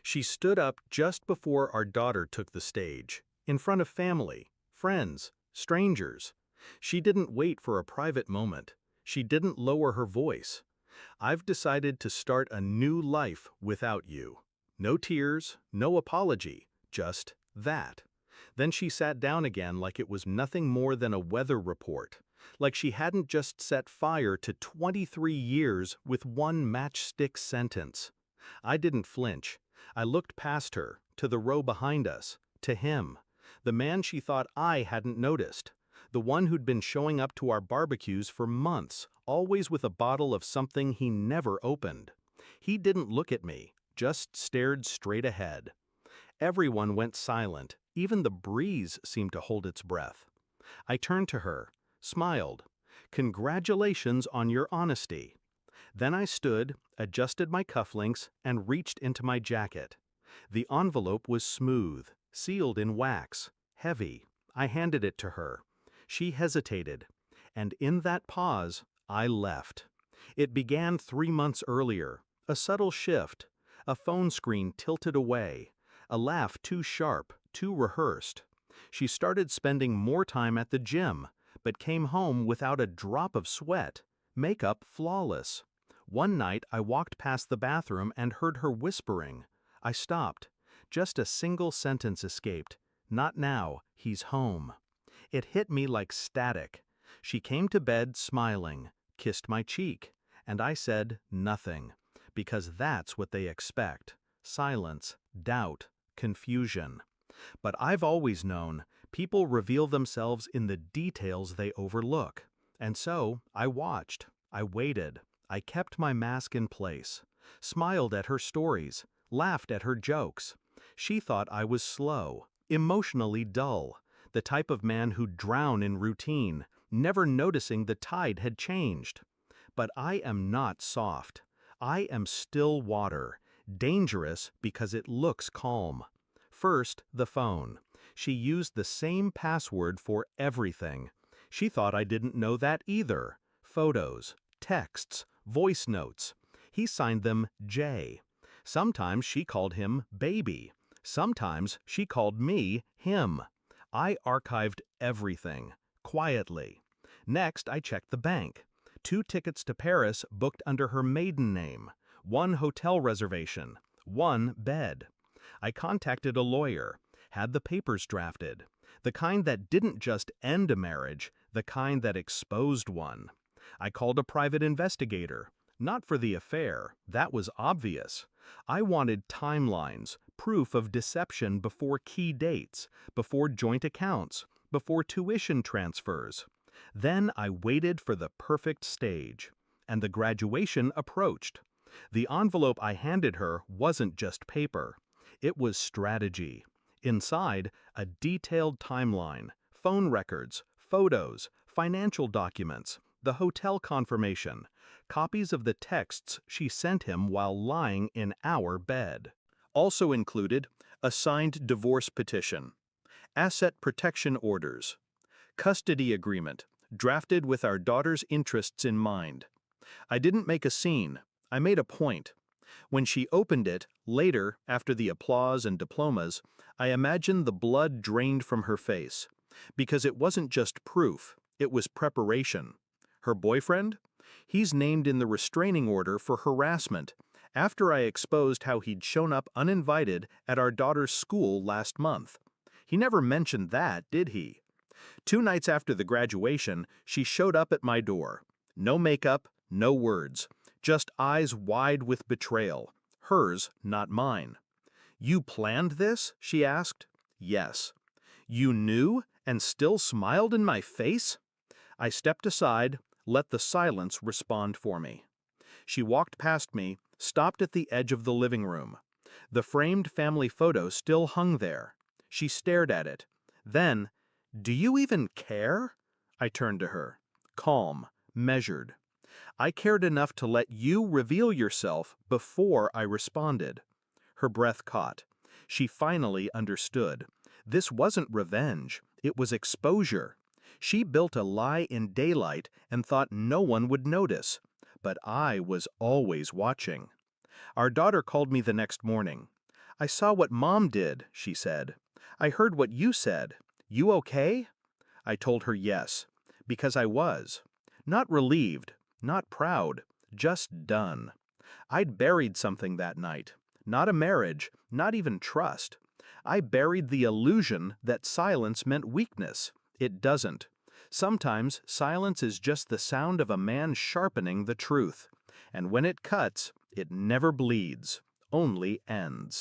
She stood up just before our daughter took the stage, in front of family, friends, strangers. She didn't wait for a private moment. She didn't lower her voice. "I've decided to start a new life without you." No tears, no apology, just that. Then she sat down again like it was nothing more than a weather report, like she hadn't just set fire to 23 years with one matchstick sentence. I didn't flinch. I looked past her, to the row behind us, to him, the man she thought I hadn't noticed, the one who'd been showing up to our barbecues for months, always with a bottle of something he never opened. He didn't look at me, just stared straight ahead. Everyone went silent, even the breeze seemed to hold its breath. I turned to her, smiled. "Congratulations on your honesty." Then I stood, adjusted my cufflinks, and reached into my jacket. The envelope was smooth, sealed in wax, heavy. I handed it to her. She hesitated, and in that pause, I left. It began 3 months earlier, a subtle shift, a phone screen tilted away, a laugh too sharp, too rehearsed. She started spending more time at the gym, but came home without a drop of sweat, makeup flawless. One night I walked past the bathroom and heard her whispering. I stopped. Just a single sentence escaped. "Not now, he's home." It hit me like static. She came to bed smiling, kissed my cheek, and I said nothing, because that's what they expect. Silence, doubt, confusion. But I've always known, people reveal themselves in the details they overlook. And so, I watched, I waited, I kept my mask in place, smiled at her stories, laughed at her jokes. She thought I was slow, emotionally dull, the type of man who'd drown in routine, never noticing the tide had changed. But I am not soft. I am still water, dangerous because it looks calm. First, the phone. She used the same password for everything. She thought I didn't know that either. Photos, texts, voice notes. He signed them J. Sometimes she called him baby. Sometimes she called me him. I archived everything, quietly. Next, I checked the bank. 2 tickets to Paris booked under her maiden name, 1 hotel reservation, 1 bed. I contacted a lawyer, had the papers drafted, the kind that didn't just end a marriage, the kind that exposed one. I called a private investigator, not for the affair, that was obvious. I wanted timelines, proof of deception before key dates, before joint accounts, before tuition transfers. Then I waited for the perfect stage, and the graduation approached. The envelope I handed her wasn't just paper. It was strategy. Inside, a detailed timeline, phone records, photos, financial documents, the hotel confirmation, copies of the texts she sent him while lying in our bed. Also included, a signed divorce petition, asset protection orders, custody agreement, drafted with our daughter's interests in mind. I didn't make a scene. I made a point. When she opened it, later, after the applause and diplomas, I imagined the blood drained from her face. Because it wasn't just proof, it was preparation. Her boyfriend? He's named in the restraining order for harassment, after I exposed how he'd shown up uninvited at our daughter's school last month. He never mentioned that, did he? 2 nights after the graduation, she showed up at my door. No makeup, no words, just eyes wide with betrayal. Hers, not mine. "You planned this?" she asked. "Yes." "You knew and still smiled in my face?" I stepped aside, let the silence respond for me. She walked past me, stopped at the edge of the living room. The framed family photo still hung there. She stared at it. Then, "Do you even care?" I turned to her, calm, measured. "I cared enough to let you reveal yourself before I responded." Her breath caught. She finally understood. This wasn't revenge. It was exposure. She built a lie in daylight and thought no one would notice. But I was always watching. Our daughter called me the next morning. I saw what Mom did, she said. I heard what you said. You okay? I told her yes, because I was. Not relieved, not proud, just done. I'd buried something that night. Not a marriage, not even trust. I buried the illusion that silence meant weakness. It doesn't. Sometimes silence is just the sound of a man sharpening the truth. And when it cuts, it never bleeds, only ends.